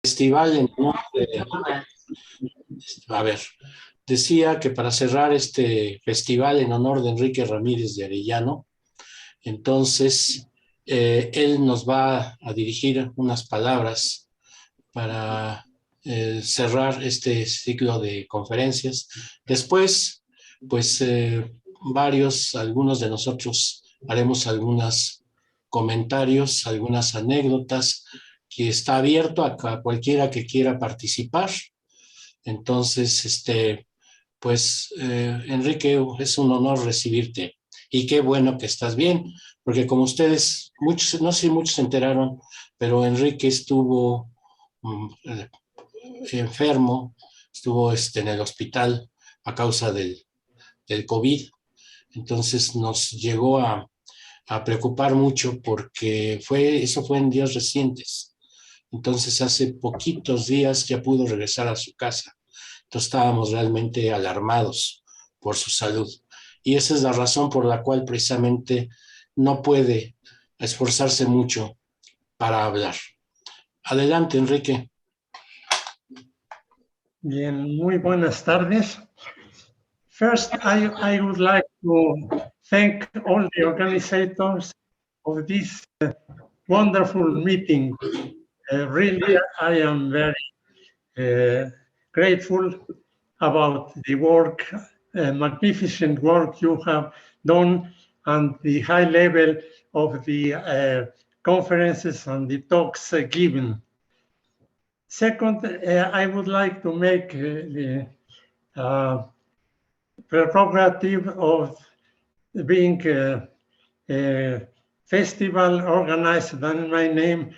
festival en honor a ver, decía que para cerrar este festival en honor de Enrique Ramírez de Arellano, entonces él nos va a dirigir unas palabras para cerrar este ciclo de conferencias. Después, pues algunos de nosotros haremos algunos comentarios, algunas anécdotas, que está abierto a cualquiera que quiera participar. Entonces, pues, Enrique, es un honor recibirte y qué bueno que estás bien, porque como ustedes, muchos, no sé si muchos se enteraron, pero Enrique estuvo enfermo, estuvo en el hospital a causa del COVID. Entonces nos llegó a preocupar mucho porque eso fue en días recientes. Entonces hace poquitos días ya pudo regresar a su casa. Entonces estábamos realmente alarmados por su salud. Y esa es la razón por la cual precisamente no puede esforzarse mucho para hablar. Adelante, Enrique. Bien, muy buenas tardes. First, I would like to thank all the organizers of this wonderful meeting. Really, I am very grateful about the work, magnificent work you have done, and the high level of the conferences and the talks given. Second, I would like to make the prerogative of being a festival organized under my name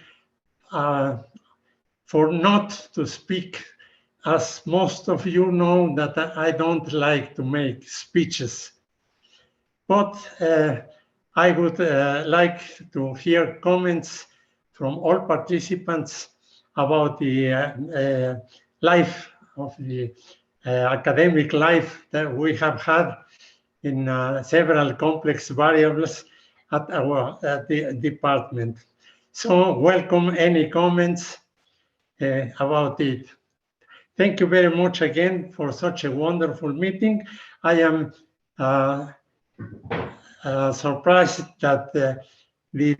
for not to speak, as most of you know that I don't like to make speeches. But I would like to hear comments from all participants about the life of the academic life that we have had in several complex variables at our the department. So welcome any comments about it. Thank you very much again for such a wonderful meeting. I am surprised that the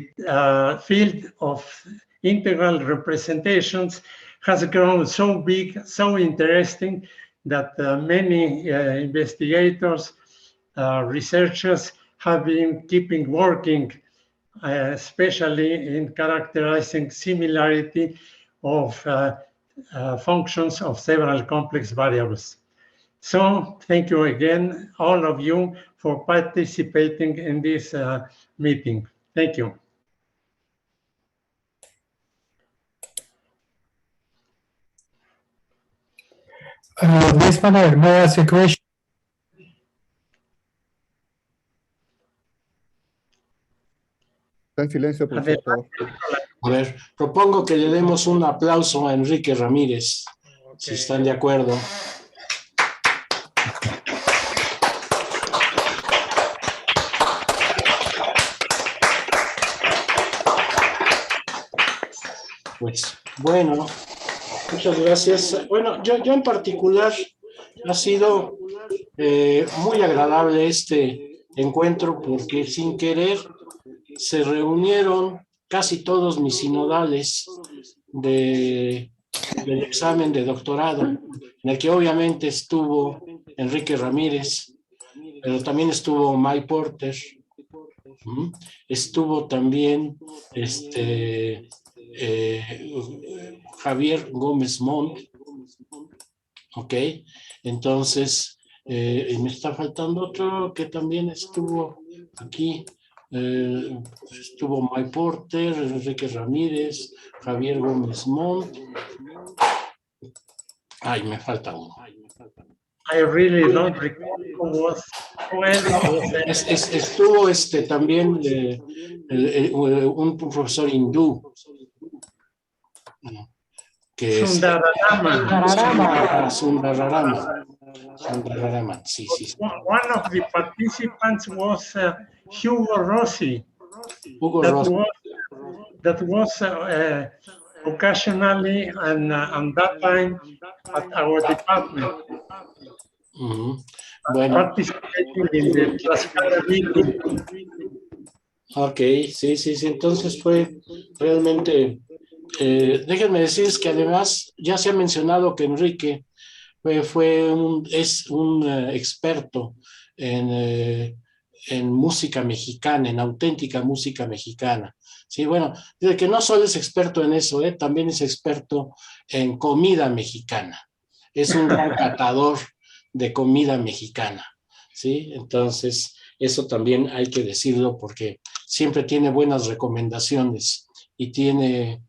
field of integral representations has grown so big, so interesting, that many investigators, researchers have been keeping working, especially in characterizing similarity of functions of several complex variables. So thank you again, all of you, for participating in this meeting. Thank you. Ms. Manuel, may I ask a question? Está en silencio, profesor. A ver, propongo que le demos un aplauso a Enrique Ramírez, si están de acuerdo. Pues bueno, muchas gracias. Bueno, yo en particular ha sido muy agradable este encuentro porque sin querer se reunieron casi todos mis sinodales del examen de doctorado, en el que obviamente estuvo Enrique Ramírez, pero también estuvo Mike Porter, estuvo también Javier Gómez Montt, ok, entonces me está faltando otro que también estuvo aquí, estuvo Mike Porter, Enrique Ramírez, Javier Gómez Montt, ay, me falta uno. I really don't recall who was. Estuvo también un profesor hindú que Sundararaman, sí. One of the participants was Hugo Rossi. Hugo Rossi. That was occasionally and that time at our department, Bueno, participating in the Tlaxcala meeting. ok, sí, sí, sí. Entonces fue realmente, déjenme decirles que además ya se ha mencionado que Enrique es un experto en música mexicana, en auténtica música mexicana. Sí, bueno, de que no solo es experto en eso, también es experto en comida mexicana. Es un gran catador de comida mexicana, ¿sí? Entonces, eso también hay que decirlo porque siempre tiene buenas recomendaciones y tiene,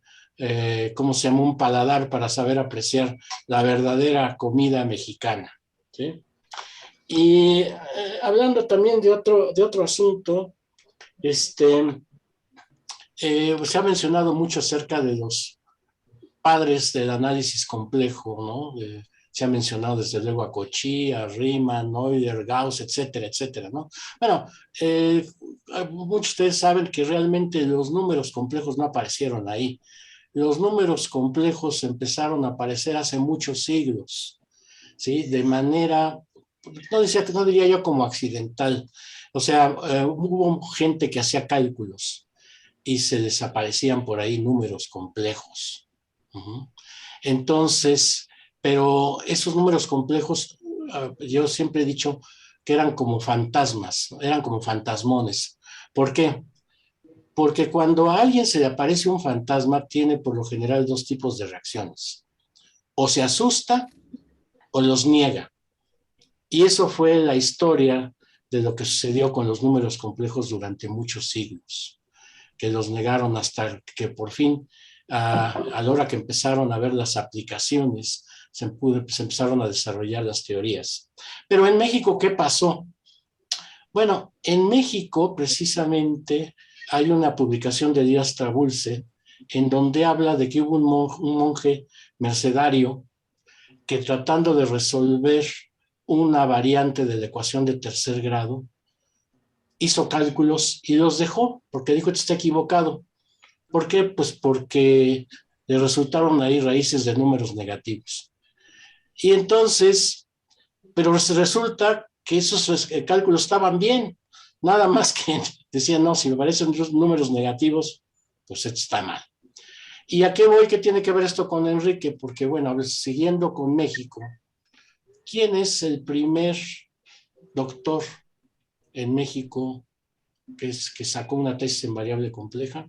¿cómo se llama? Un paladar para saber apreciar la verdadera comida mexicana, ¿sí? Y hablando también de otro asunto, se ha mencionado mucho acerca de los padres del análisis complejo, ¿no? Se ha mencionado desde luego a Cauchy, a Riemann, Euler, Gauss, etcétera, etcétera, ¿no? Bueno, muchos de ustedes saben que realmente los números complejos no aparecieron ahí. Los números complejos empezaron a aparecer hace muchos siglos, ¿sí? De manera, no diría yo como accidental. O sea, hubo gente que hacía cálculos y se desaparecían por ahí números complejos. Entonces, pero esos números complejos, yo siempre he dicho que eran como fantasmas, eran como fantasmones. ¿Por qué? Porque cuando a alguien se le aparece un fantasma, tiene por lo general dos tipos de reacciones. O se asusta o los niega. Y eso fue la historia de lo que sucedió con los números complejos durante muchos siglos, que los negaron hasta que por fin, a la hora que empezaron a ver las aplicaciones, se empezaron a desarrollar las teorías. Pero en México, ¿qué pasó? Bueno, en México precisamente hay una publicación de Díaz Trabulce en donde habla de que hubo un monje mercedario que, tratando de resolver una variante de la ecuación de tercer grado, hizo cálculos y los dejó porque dijo que está equivocado. ¿Por qué? Pues porque le resultaron ahí raíces de números negativos. Y entonces, pero resulta que esos cálculos estaban bien, nada más que decían, no, si me parecen números negativos, pues esto está mal. ¿Y a qué voy? ¿Qué tiene que ver esto con Enrique? Porque, bueno, siguiendo con México, ¿quién es el primer doctor en México que sacó una tesis en variable compleja?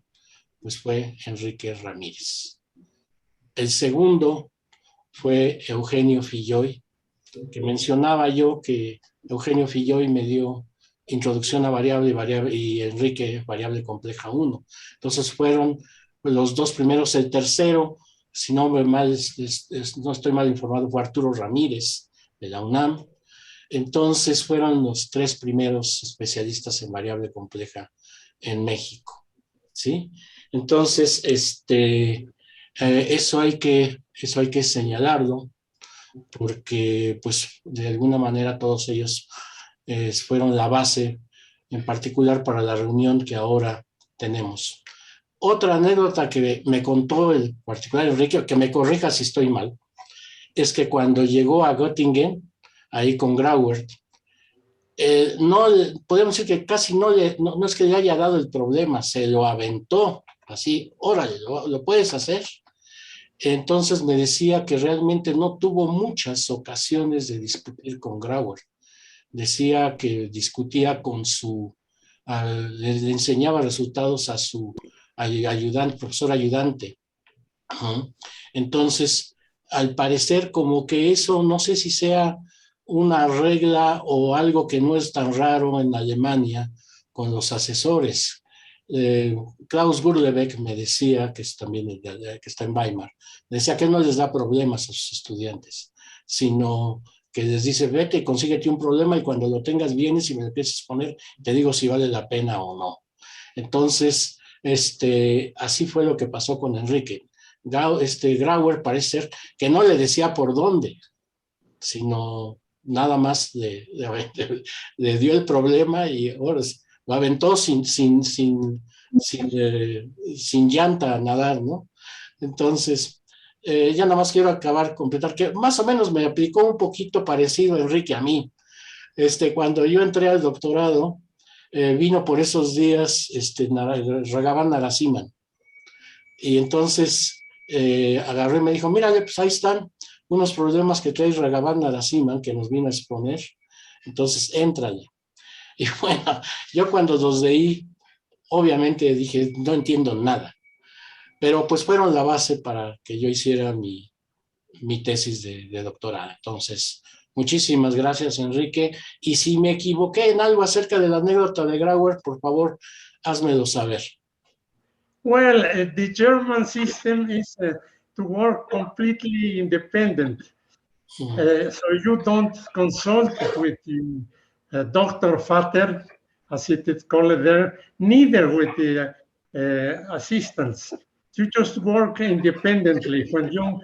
Pues fue Enrique Ramírez. El segundo fue Eugenio Filloy, que mencionaba yo que Eugenio Filloy me dio introducción a variable y Enrique variable compleja 1. Entonces fueron los dos primeros. El tercero, si no no estoy mal informado, fue Arturo Ramírez de la UNAM. Entonces fueron los tres primeros especialistas en variable compleja en México, ¿sí? Entonces, eso hay que señalarlo, porque pues de alguna manera todos ellos fueron la base en particular para la reunión que ahora tenemos. Otra anécdota que me contó el particular Enrique, que me corrija si estoy mal, es que cuando llegó a Göttingen, ahí con Grauert, no, podemos decir que casi no es que le haya dado el problema, se lo aventó, así, órale, lo puedes hacer. Entonces me decía que realmente no tuvo muchas ocasiones de discutir con Grauer. Decía que discutía con le enseñaba resultados a su ayudante, profesor ayudante. Entonces, al parecer, como que eso, no sé si sea una regla o algo que no es tan raro en Alemania con los asesores. Klaus Gurlebeck me decía, que es también que está en Weimar, decía que no les da problemas a sus estudiantes, sino que les dice, vete y consíguete un problema y cuando lo tengas vienes y me lo empiezas a poner, te digo si vale la pena o no. Entonces, así fue lo que pasó con Enrique. Grauer parece ser que no le decía por dónde, sino nada más le dio el problema y ahora lo aventó sin llanta a nadar, ¿no? Entonces, ya nada más quiero completar que más o menos me aplicó un poquito parecido Enrique a mí. Cuando yo entré al doctorado, vino por esos días, Ragavan Narasimhan. Y entonces agarré y me dijo, mira, pues ahí están unos problemas que trae Ragavan Narasimhan que nos vino a exponer. Entonces, éntrale. Y bueno, yo cuando los leí, obviamente dije, no entiendo nada. Pero pues fueron la base para que yo hiciera mi tesis de doctorado. Entonces, muchísimas gracias, Enrique. Y si me equivoqué en algo acerca de la anécdota de Grauer, por favor, házmelo saber. Well, the German system is to work completely independent. So you don't consult with the Dr. Vater, as it is called there, neither with the assistants. You just work independently. When you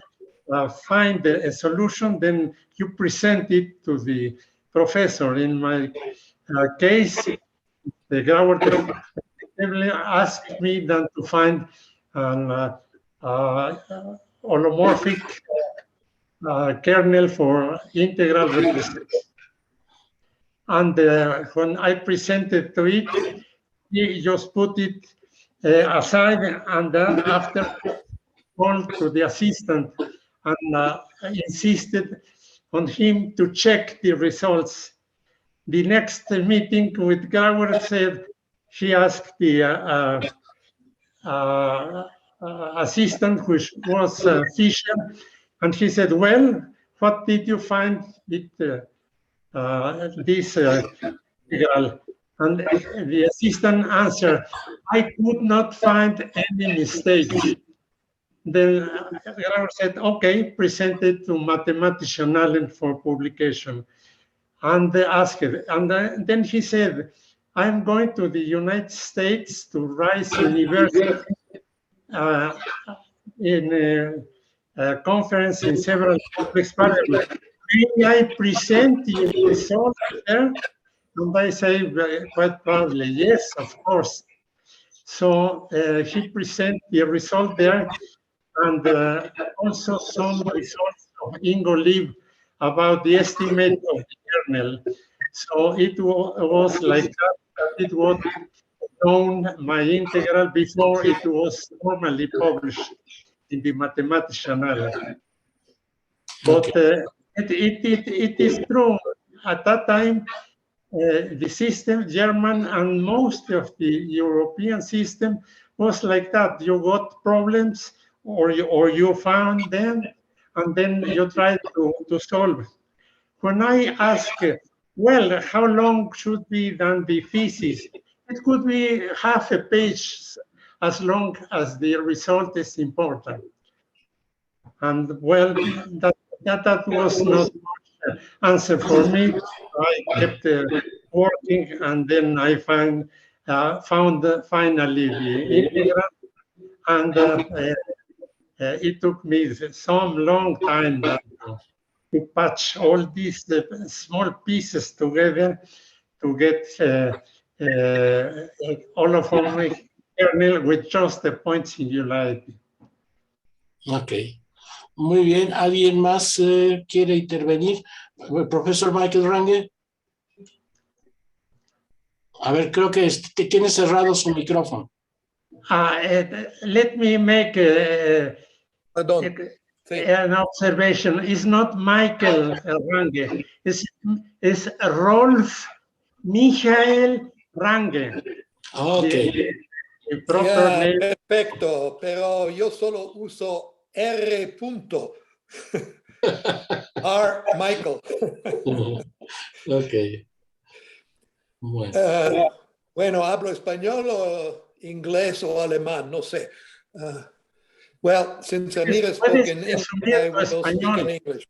find a solution, then you present it to the professor. In my case, the Grauer asked me then to find an holomorphic kernel for integral representation. And when I presented to it, he just put it aside, and then after called to the assistant and insisted on him to check the results. The next meeting with Grauer said he asked the assistant, which was Fisher, and he said, well, what did you find with this integral? And the assistant answered, I could not find any mistake. Then Grauer said, okay, present it to Mathematischen for publication. And they asked it. And then he said, I'm going to the United States to Rice University in a conference in several experiments. May I present the results there? And I say, quite proudly, yes, of course. So he presented the result there, and also some results of Ingo Lieb about the estimate of the kernel. So it was like that. It was known my integral before it was formally published in the Mathematischen. But it is true. At that time, the system, German and most of the European system was like that. You got problems or you found them, and then you try to solve. When I ask, well, how long should be done the thesis? It could be half a page as long as the result is important. And well, that was not much answer for me. I kept working, and then I found finally the integral, and it took me some long time to patch all these small pieces together to get holomorphic kernel with just the point singularity. Ok. Muy bien. ¿Alguien más quiere intervenir? Profesor Michael Range. A ver, creo que tiene cerrado su micrófono. Let me make an observation. It's not Michael Range. It's Rolf Michael Range. Ok. The proper name. Perfecto, pero yo solo uso R. Punto. R. Michael. Ok. Bueno. Bueno, hablo español o inglés o alemán, no sé. Well, since Amira spoke in English, I will speak in English.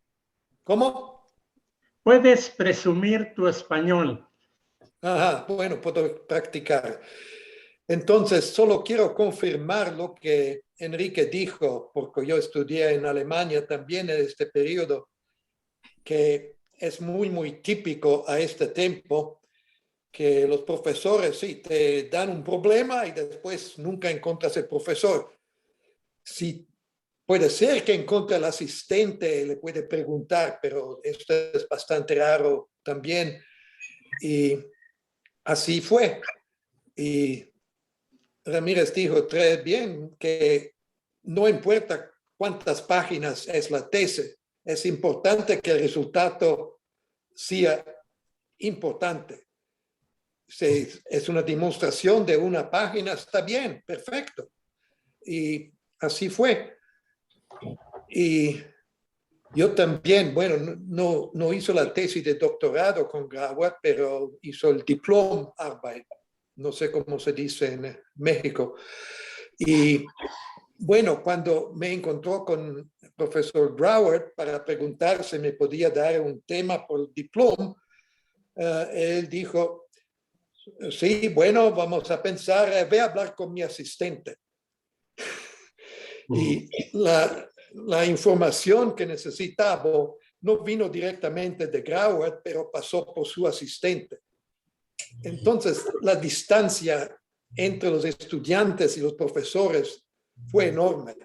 ¿Cómo? Puedes presumir tu español. Ajá, bueno, puedo practicar. Entonces, solo quiero confirmar lo que Enrique dijo, porque yo estudié en Alemania también en este periodo, que es muy, muy típico a este tiempo, que los profesores sí te dan un problema y después nunca encuentras el profesor. Si puede ser que encuentre al asistente, le puede preguntar, pero esto es bastante raro también. Y así fue. Y Ramírez dijo, très bien, que no importa cuántas páginas es la tesis, es importante que el resultado sea importante. Si es una demostración de una página, está bien, perfecto. Y así fue. Y yo también, bueno, no hizo la tesis de doctorado con Grauert, pero hizo el Diplomarbeit, no sé cómo se dice en México. Y bueno, cuando me encontró con el profesor Grauert para preguntar si me podía dar un tema por el diploma, él dijo, sí, bueno, vamos a pensar, voy a hablar con mi asistente. Y la información que necesitaba no vino directamente de Grauert, pero pasó por su asistente. Entonces, la distancia entre los estudiantes y los profesores fue enorme.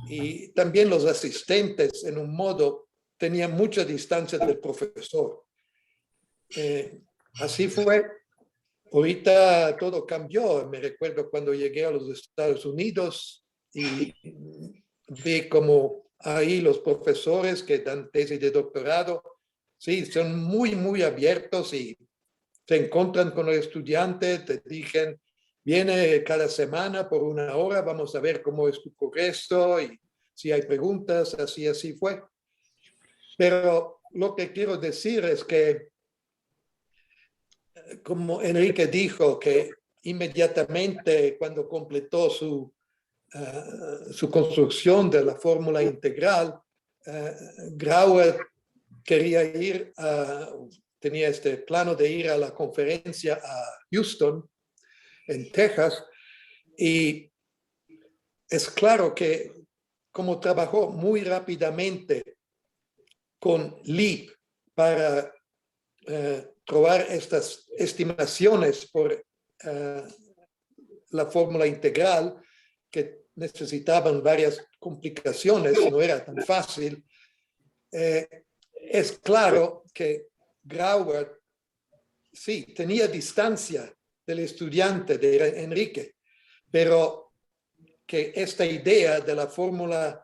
Y también los asistentes, en un modo, tenían mucha distancia del profesor. Así fue. Ahorita todo cambió. Me recuerdo cuando llegué a los Estados Unidos y vi como ahí los profesores que dan tesis de doctorado, sí, son muy, muy abiertos y se encuentran con el estudiante, te dicen, viene cada semana por 1 hora, vamos a ver cómo es tu progreso y si hay preguntas, así fue. Pero lo que quiero decir es que, como Enrique dijo, que inmediatamente cuando completó su construcción de la fórmula integral, Grauert quería tenía este plano de ir a la conferencia a Houston, en Texas, y es claro que como trabajó muy rápidamente con Lieb para probar estas estimaciones por la fórmula integral, que necesitaban varias complicaciones, no era tan fácil. Es claro que Grauert sí tenía distancia del estudiante de Enrique, pero que esta idea de la fórmula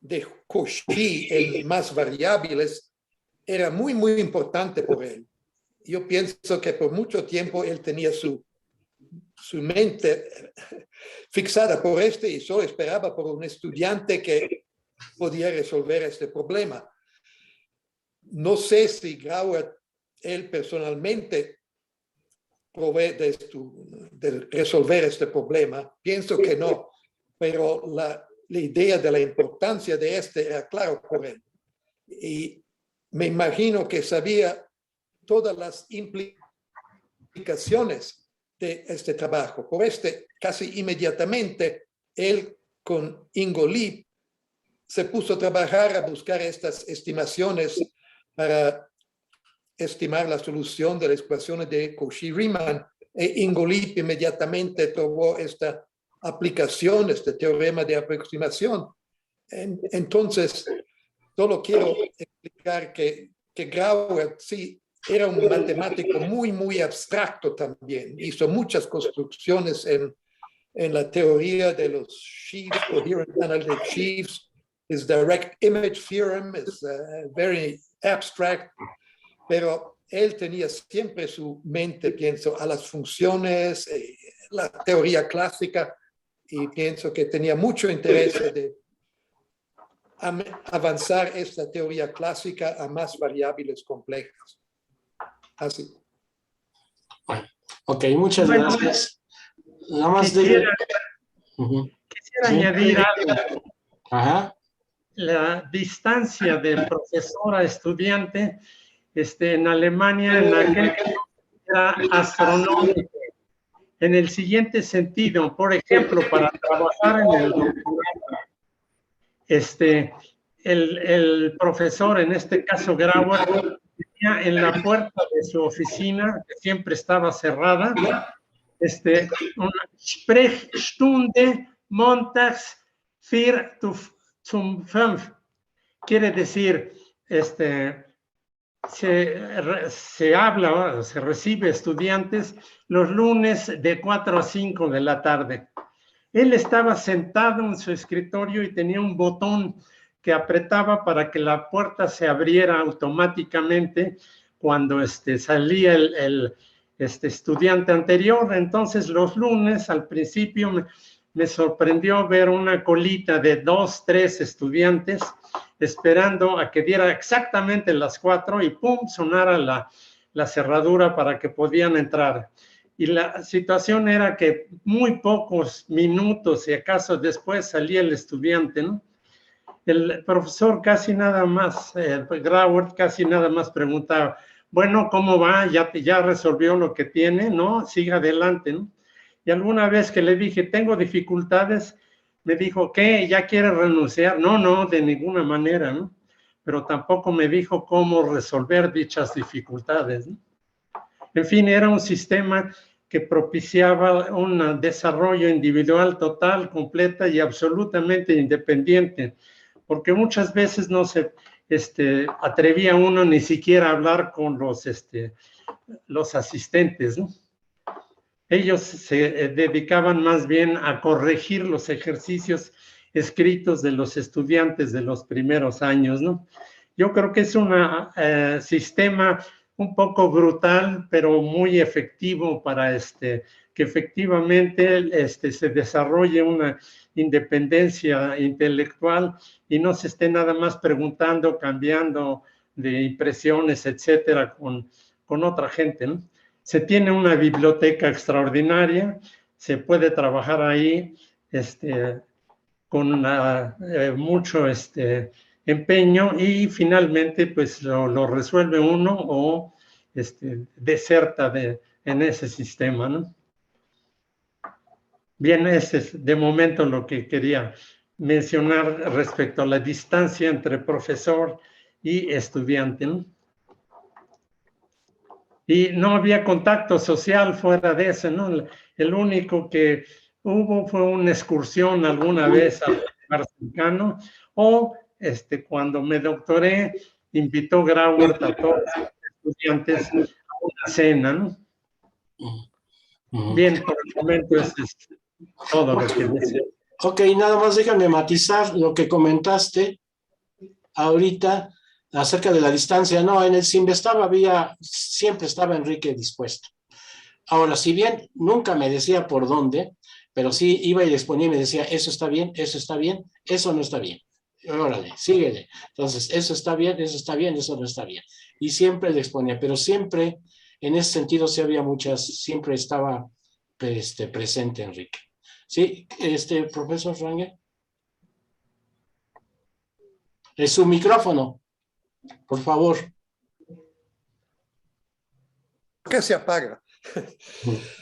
de Cauchy en más variables era muy, muy importante por él. Yo pienso que por mucho tiempo él tenía su mente fixada por y solo esperaba por un estudiante que podía resolver este problema. No sé si Grauert, él personalmente, provee de resolver este problema. Pienso que no, pero la idea de la importancia de era claro por él. Y me imagino que sabía todas las implicaciones de este trabajo. Por casi inmediatamente, él con Ingo Lieb se puso a trabajar a buscar estas estimaciones para estimar la solución de las ecuaciones de Cauchy-Riemann. Ingo Lieb inmediatamente tomó esta aplicación, este teorema de aproximación. Entonces, solo quiero explicar que Grauert sí era un matemático muy, muy abstracto también. Hizo muchas construcciones en la teoría de los sheaves, coherent analytic sheaves. His direct image theorem is very abstract, pero él tenía siempre su mente, pienso, a las funciones, la teoría clásica, y pienso que tenía mucho interés de avanzar esta teoría clásica a más variables complejas. Así. Ok, muchas gracias. Nada más quisiera Sí. añadir algo. Ajá. La distancia de profesor a estudiante en Alemania en aquel tiempo era astronómica. En el siguiente sentido, por ejemplo, para trabajar en el doctorado, el profesor, en este caso Grauert, tenía en la puerta de su oficina, que siempre estaba cerrada, una Sprechstunde montags 4 zum 5 quiere decir, se habla, se recibe estudiantes los lunes de 4 a 5 de la tarde. Él estaba sentado en su escritorio y tenía un botón que apretaba para que la puerta se abriera automáticamente cuando salía el estudiante anterior. Entonces los lunes al principio me sorprendió ver una colita de 2, 3 estudiantes esperando a que diera exactamente las 4 y pum, sonara la cerradura para que podían entrar. Y la situación era que muy pocos minutos, si acaso después, salía el estudiante, ¿no? El profesor casi nada más, Grauert casi nada más preguntaba, bueno, ¿cómo va? ¿Ya resolvió lo que tiene? ¿No? Siga adelante, ¿no? Y alguna vez que le dije, tengo dificultades, me dijo, ¿qué? ¿Ya quiere renunciar? No, de ninguna manera, ¿no? Pero tampoco me dijo cómo resolver dichas dificultades, ¿no? En fin, era un sistema que propiciaba un desarrollo individual total, completa y absolutamente independiente, porque muchas veces no se atrevía uno ni siquiera a hablar con los asistentes, ¿no? Ellos se dedicaban más bien a corregir los ejercicios escritos de los estudiantes de los primeros años, ¿no? Yo creo que es un sistema un poco brutal, pero muy efectivo para que efectivamente se desarrolle una independencia intelectual y no se esté nada más preguntando, cambiando de impresiones, etcétera, con otra gente, ¿no? Se tiene una biblioteca extraordinaria, se puede trabajar ahí con mucho empeño y finalmente pues lo resuelve uno o deserta en ese sistema, ¿no? Bien, ese es de momento lo que quería mencionar respecto a la distancia entre profesor y estudiante, ¿no? Y no había contacto social fuera de ese, ¿no? El único que hubo fue una excursión alguna vez al lugar cercano, o cuando me doctoré, invitó Grauert a todos los estudiantes a una cena, ¿no? Bien, por el momento eso es todo lo que deseo. Ok, nada más déjame matizar lo que comentaste ahorita acerca de la distancia. No, en el Simvestab siempre estaba Enrique dispuesto. Ahora, si bien nunca me decía por dónde, pero sí iba y les ponía y me decía, eso está bien, eso no está bien. Órale, síguele. Entonces, eso está bien, eso no está bien. Y siempre les ponía, pero siempre, en ese sentido, sí había siempre estaba presente Enrique. Sí, profesor Rangel. Es su micrófono, por favor. ¿Qué se apaga?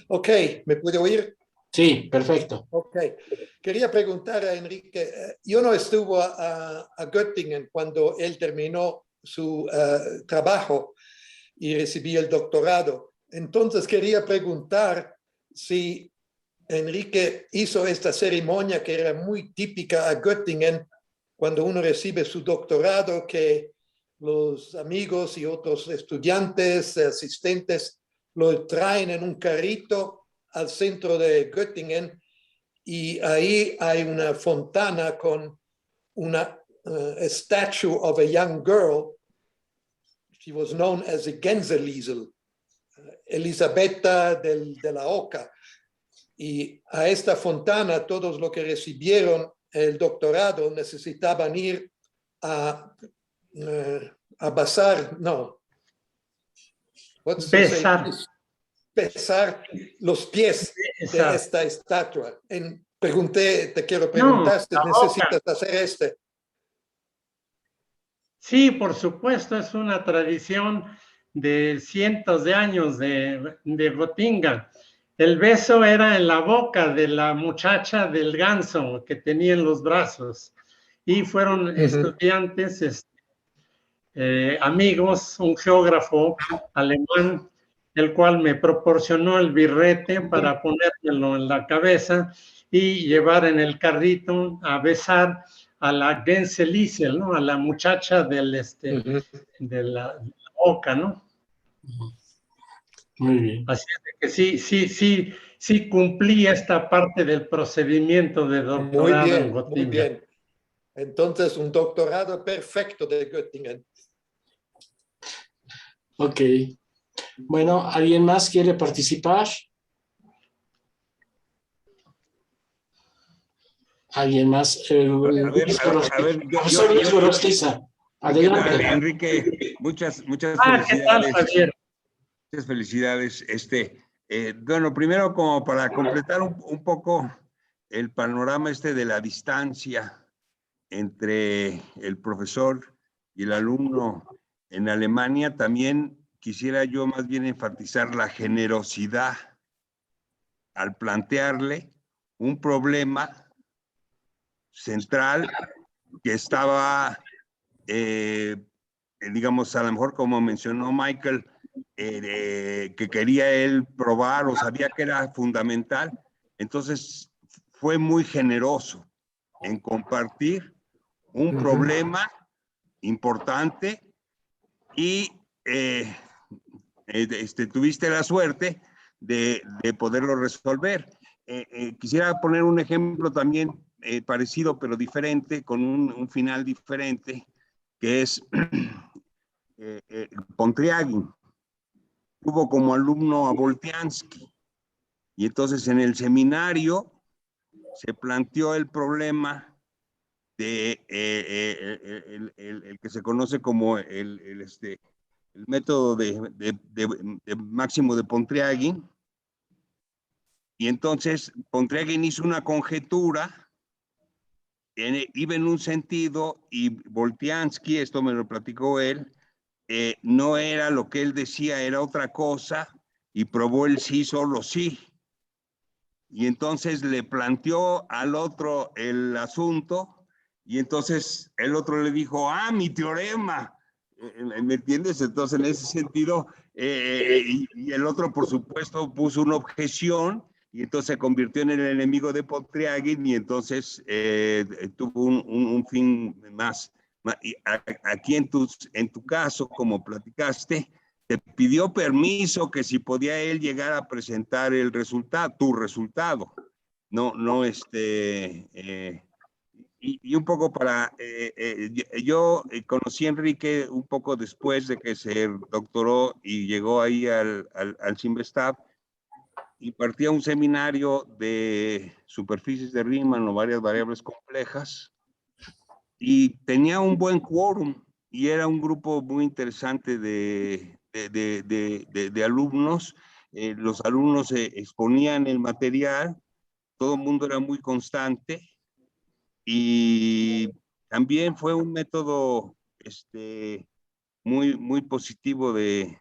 Ok, ¿me puede oír? Sí, perfecto. Ok. Quería preguntar a Enrique, yo no estuve a Göttingen cuando él terminó su trabajo y recibió el doctorado. Entonces quería preguntar si Enrique hizo esta ceremonia que era muy típica a Göttingen cuando uno recibe su doctorado, que los amigos y otros estudiantes, asistentes, lo traen en un carrito al centro de Göttingen y ahí hay una fontana con una statue of a young girl. She was known as a Gänseliesel, Elisabetta de la Oca. Y a esta fontana todos los que recibieron el doctorado necesitaban ir a basar, no. Pesar los pies de esta estatua. Te quiero preguntar si necesitas hacer Sí, por supuesto, es una tradición de cientos de años de Gotinga. El beso era en la boca de la muchacha del ganso que tenía en los brazos. Y fueron estudiantes, amigos, un geógrafo alemán, el cual me proporcionó el birrete para ponérmelo en la cabeza y llevar en el carrito a besar a la Gänse Liesel, ¿no? A la muchacha de la Oca, ¿no? Muy bien. Así es que sí cumplí esta parte del procedimiento de doctorado en Muy Göttingen. bien. Entonces, un doctorado perfecto de Göttingen. Ok. Bueno, ¿alguien más quiere participar? ¿Alguien más? Profesor Luis Gorostiza, ¿Qué tal, adelante. Enrique? Muchas ¿Qué tal, felicidades. Javier? Muchas felicidades. Bueno, primero como para completar un poco el panorama de la distancia entre el profesor y el alumno en Alemania, también quisiera yo más bien enfatizar la generosidad al plantearle un problema central que estaba, digamos, a lo mejor como mencionó Michael, que quería él probar o sabía que era fundamental. Entonces fue muy generoso en compartir un problema importante y tuviste la suerte de poderlo resolver. Quisiera poner un ejemplo también parecido pero diferente, con un final diferente, que es Pontryagin. Tuvo como alumno a Boltiansky y entonces en el seminario se planteó el problema de el que se conoce como el método de máximo de Pontryagin. Y entonces Pontryagin hizo una conjetura, iba en un sentido y Boltiansky, esto me lo platicó él, no era lo que él decía, era otra cosa, y probó el sí, solo sí. Y entonces le planteó al otro el asunto, y entonces el otro le dijo, mi teorema. ¿Me entiendes? Entonces, en ese sentido, y el otro, por supuesto, puso una objeción, y entonces se convirtió en el enemigo de Pontryagin, y entonces tuvo un fin más. Y aquí en tu caso, como platicaste, te pidió permiso que si podía él llegar a presentar el resultado, tu resultado. No, y un poco para, yo conocí a Enrique un poco después de que se doctoró y llegó ahí al CIMBESTAB, y partía un seminario de superficies de Riemann o varias variables complejas, y tenía un buen quórum, y era un grupo muy interesante de alumnos. Los alumnos exponían el material, todo el mundo era muy constante, y también fue un método muy positivo de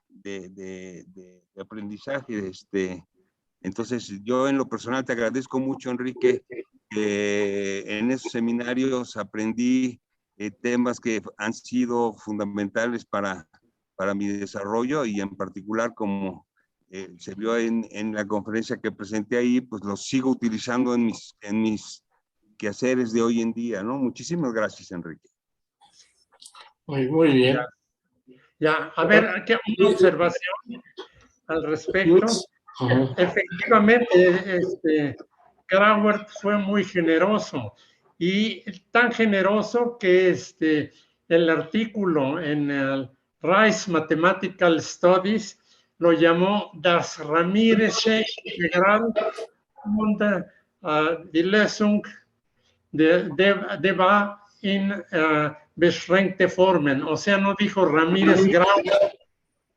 aprendizaje. Entonces, yo en lo personal te agradezco mucho, Enrique, que en esos seminarios aprendí temas que han sido fundamentales para mi desarrollo, y en particular, como se vio en la conferencia que presenté ahí, pues los sigo utilizando en mis quehaceres de hoy en día, ¿no? Muchísimas gracias, Enrique. Muy bien. Ya, a ver, aquí una observación al respecto. Efectivamente, Krahuert fue muy generoso, y tan generoso que el artículo en el Rice Mathematical Studies lo llamó Das Ramiresche Integral und die Lösung der in beschränkte Formen. O sea, no dijo Ramírez Grau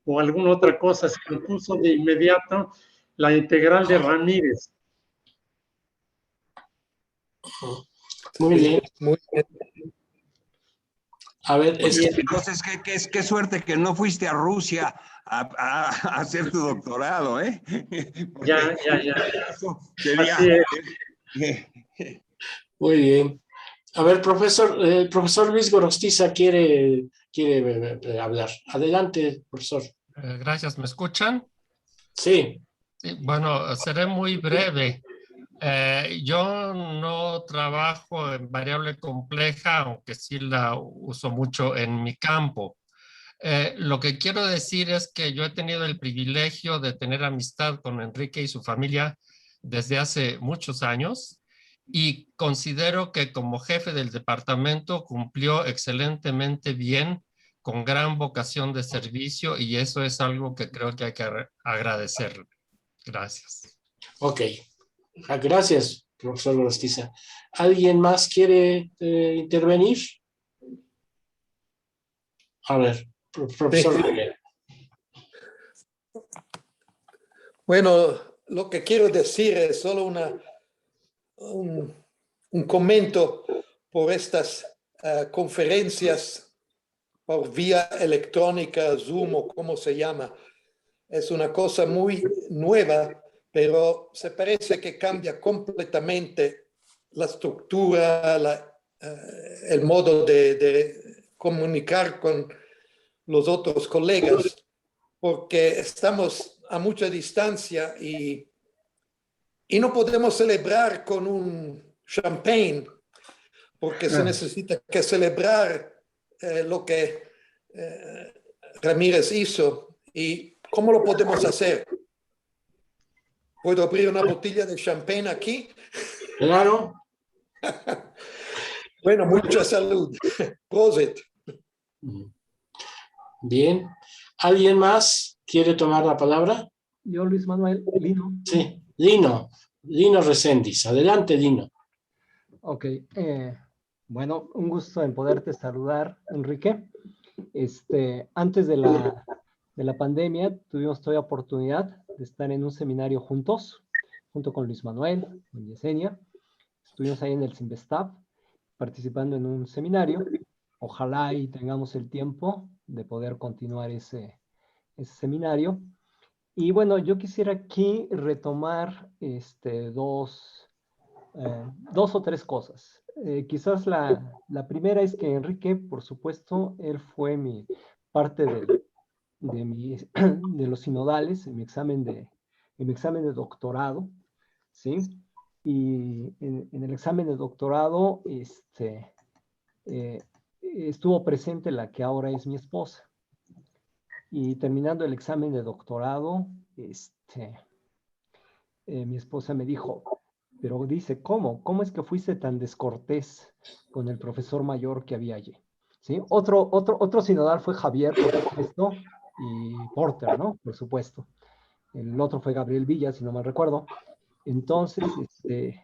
o alguna otra cosa, se puso de inmediato la integral de Ramírez. Muy bien. Muy bien. A ver, Entonces, qué suerte que no fuiste a Rusia a hacer tu doctorado, ¿eh? Ya. Sería... Así es. Muy bien. A ver, el profesor Luis Gorostiza quiere hablar. Adelante, profesor. Gracias, ¿me escuchan? Sí. Sí, bueno, seré muy breve. Yo no trabajo en variable compleja, aunque sí la uso mucho en mi campo. Lo que quiero decir es que yo he tenido el privilegio de tener amistad con Enrique y su familia desde hace muchos años y considero que como jefe del departamento cumplió excelentemente bien, con gran vocación de servicio, y eso es algo que creo que hay que agradecer. Gracias. Ok. Gracias, profesor Gorostiza. ¿Alguien más quiere intervenir? A ver, profesor Rivera. Bueno, lo que quiero decir es solo un comentario por estas conferencias por vía electrónica, Zoom o como se llama. Es una cosa muy nueva, pero se parece que cambia completamente la estructura, el modo de comunicar con los otros colegas, porque estamos a mucha distancia y no podemos celebrar con un champagne, porque se necesita que celebrar lo que Ramírez hizo. ¿Y cómo lo podemos hacer? ¿Puedo abrir una botella de champagne aquí? Claro. Bueno, mucha salud. Prosit. Bien. ¿Alguien más quiere tomar la palabra? Yo, Luis Manuel, Lino. Sí, Lino. Lino Reséndiz. Adelante, Lino. Ok. Bueno, un gusto en poderte saludar, Enrique. Antes de la pandemia tuvimos toda la oportunidad de estar en un seminario juntos, junto con Luis Manuel, con Yesenia. Estuvimos ahí en el Simvestab participando en un seminario. Ojalá y tengamos el tiempo de poder continuar ese seminario. Y bueno, yo quisiera aquí retomar dos o tres cosas. Quizás la primera es que Enrique, por supuesto, él fue parte de los sinodales en mi examen de doctorado, ¿sí? Y en el examen de doctorado estuvo presente la que ahora es mi esposa. Y terminando el examen de doctorado, mi esposa me dijo, pero dice, ¿cómo es que fuiste tan descortés con el profesor mayor que había allí? ¿Sí? Otro sinodal fue Javier, por supuesto, y Porter, ¿no? Por supuesto. El otro fue Gabriel Villa, si no mal recuerdo. Entonces, y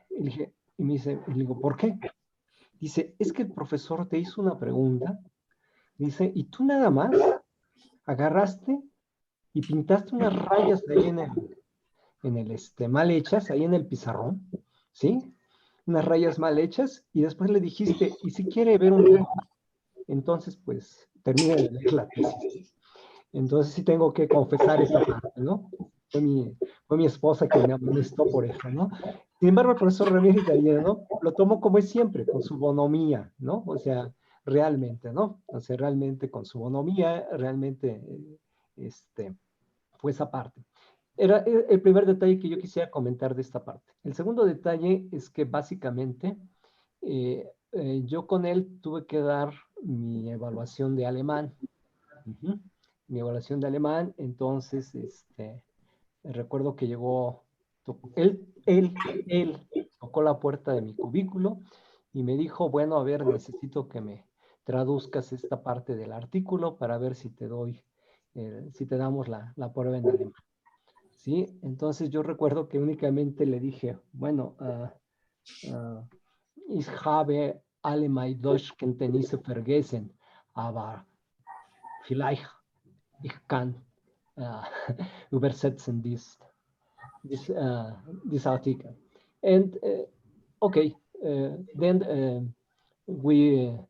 me dice, y le digo, ¿por qué? Dice, es que el profesor te hizo una pregunta, dice, y tú nada más agarraste y pintaste unas rayas ahí mal hechas, ahí en el pizarrón, ¿sí? Unas rayas mal hechas, y después le dijiste, y si quiere ver un dibujo, entonces pues termine de leer la tesis. Entonces sí tengo que confesar esa parte, ¿no? Fue mi esposa que me amonestó por eso, ¿no? Sin embargo, el profesor Ramírez de ayer, ¿no? Lo tomó como es siempre, con su bonomía, ¿no? O sea, realmente, ¿no? O sea, realmente con su bonomía, realmente, fue esa parte. Era el primer detalle que yo quisiera comentar de esta parte. El segundo detalle es que básicamente yo con él tuve que dar mi evaluación de alemán. Mi evaluación de alemán, entonces, recuerdo que llegó, él tocó la puerta de mi cubículo y me dijo, bueno, a ver, necesito que me traduzcas esta parte del artículo para ver si si te damos la prueba en alemán. ¿Sí? Entonces yo recuerdo que únicamente le dije, bueno, ich habe alle mein Deutschkenntnisse vergessen, aber vielleicht ich kann übersetzen this article. And okay, then bueno.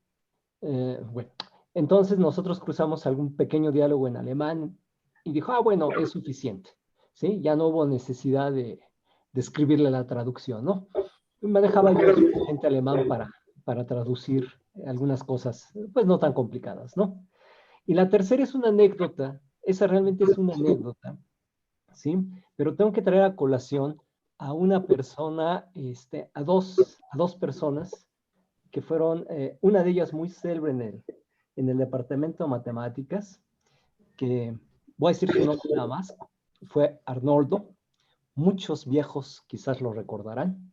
Entonces nosotros cruzamos algún pequeño diálogo en alemán y dijo, bueno, es suficiente, ¿sí? Ya no hubo necesidad de escribirle la traducción, ¿no? Manejaba yo suficiente alemán para traducir algunas cosas, pues no tan complicadas, ¿no? Y la tercera es una anécdota, esa realmente es una anécdota, ¿sí? Pero tengo que traer a colación a una persona, a dos personas que fueron, una de ellas muy célebre en el departamento de matemáticas, que voy a decir su nombre nada más, fue Arnoldo. Muchos viejos quizás lo recordarán,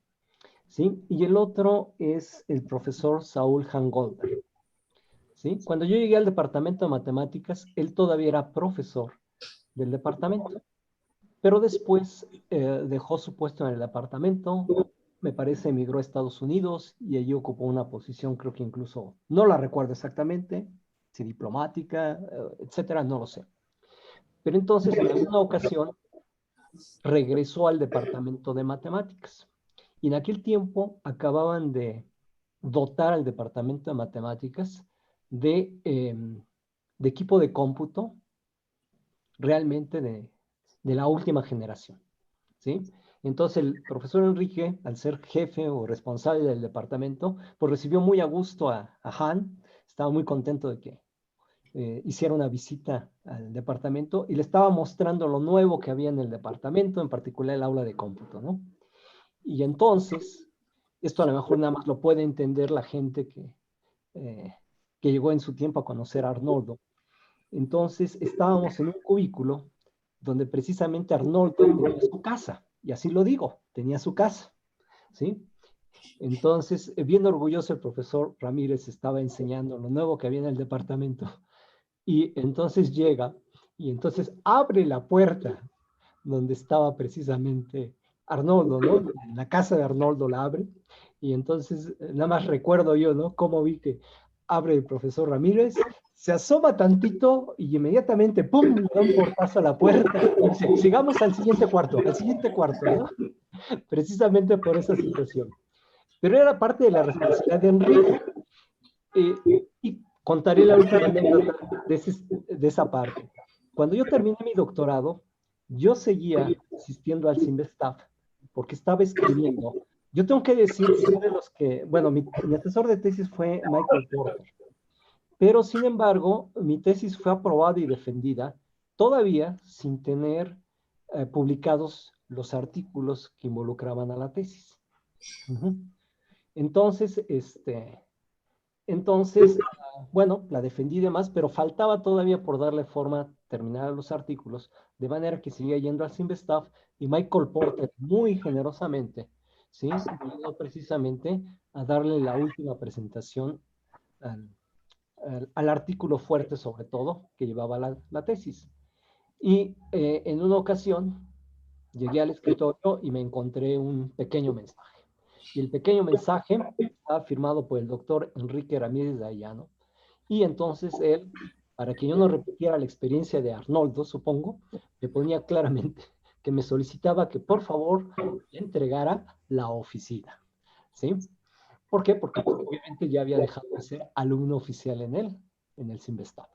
¿sí? Y el otro es el profesor Saúl Hangoldberg, ¿sí? Cuando yo llegué al departamento de matemáticas, él todavía era profesor del departamento, pero después dejó su puesto en el departamento, me parece emigró a Estados Unidos y allí ocupó una posición, creo que incluso, no la recuerdo exactamente, si diplomática, etcétera, no lo sé. Pero entonces, en alguna ocasión, regresó al departamento de matemáticas. Y en aquel tiempo acababan de dotar al departamento de matemáticas de equipo de cómputo realmente de la última generación, ¿sí? Entonces el profesor Enrique, al ser jefe o responsable del departamento, pues recibió muy a gusto a Han, estaba muy contento de que hiciera una visita al departamento y le estaba mostrando lo nuevo que había en el departamento, en particular el aula de cómputo, ¿no? Y entonces, esto a lo mejor nada más lo puede entender la gente que llegó en su tiempo a conocer a Arnoldo. Entonces, estábamos en un cubículo donde precisamente Arnoldo tenía su casa, y así lo digo, tenía su casa, ¿sí? Entonces, bien orgulloso el profesor Ramírez estaba enseñando lo nuevo que había en el departamento, y entonces llega, y entonces abre la puerta donde estaba precisamente Arnoldo, ¿no? En la casa de Arnoldo la abre, y entonces nada más recuerdo yo, ¿no? Cómo vi que abre el profesor Ramírez, se asoma tantito y inmediatamente, ¡pum!, le da un portazo a la puerta y dice, sigamos al siguiente cuarto, ¿no? Precisamente por esa situación. Pero era parte de la responsabilidad de Enrique. Y contaré la última anécdota de esa parte. Cuando yo terminé mi doctorado, yo seguía asistiendo al CIMBESTAF porque estaba escribiendo. Yo tengo que decir, soy de los que, bueno, mi asesor de tesis fue Michael Porter, pero sin embargo, mi tesis fue aprobada y defendida todavía sin tener publicados los artículos que involucraban a la tesis. Entonces, bueno, la defendí y demás, pero faltaba todavía por darle forma a terminar los artículos, de manera que seguía yendo al CIMBESTAF y Michael Porter muy generosamente, ¿sí? Me ayudó precisamente a darle la última presentación al artículo fuerte, sobre todo, que llevaba la tesis. Y en una ocasión llegué al escritorio y me encontré un pequeño mensaje. Y el pequeño mensaje estaba firmado por el doctor Enrique Ramírez de Arellano. Y entonces él, para que yo no repitiera la experiencia de Arnoldo, supongo, me ponía claramente que me solicitaba que por favor le entregara la oficina. ¿Sí? ¿Por qué? Porque pues, obviamente ya había dejado de ser alumno oficial en el CIMBESTAF.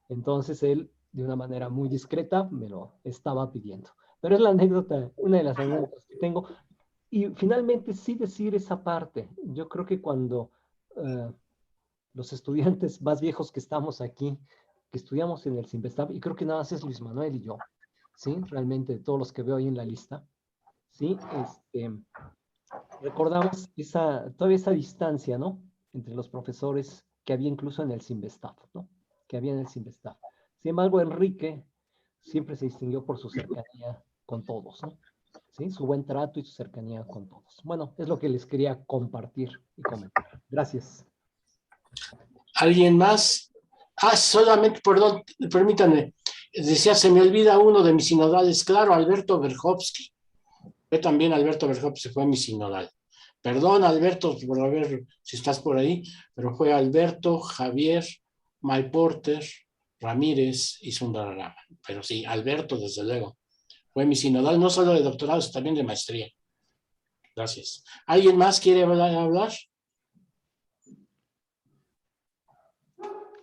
Entonces él, de una manera muy discreta, me lo estaba pidiendo. Pero es la anécdota, una de las anécdotas que tengo. Y finalmente sí decir esa parte. Yo creo que cuando los estudiantes más viejos que estamos aquí, que estudiamos en el CIMBESTAF, y creo que nada más es Luis Manuel y yo, ¿sí? Realmente todos los que veo ahí en la lista, ¿sí? Recordamos todavía esa distancia, ¿no? Entre los profesores que había incluso en el CIMBESTAF, ¿no? Que había en el CIMBESTAF. Sin embargo, Enrique siempre se distinguió por su cercanía con todos, ¿no? ¿Sí? Su buen trato y su cercanía con todos. Bueno, es lo que les quería compartir y comentar. Gracias. ¿Alguien más? Solamente, perdón, permítanme. Decía, se me olvida uno de mis sinodales, claro, Alberto Berhovsky. Yo también, Alberto Berhovsky fue mi sinodal. Perdón, Alberto, por ver si estás por ahí, pero fue Alberto, Javier, Mike Porter, Ramírez y Sundararaman. Pero sí, Alberto, desde luego. Fue mi sinodal, no solo de doctorado, sino también de maestría. Gracias. ¿Alguien más quiere hablar?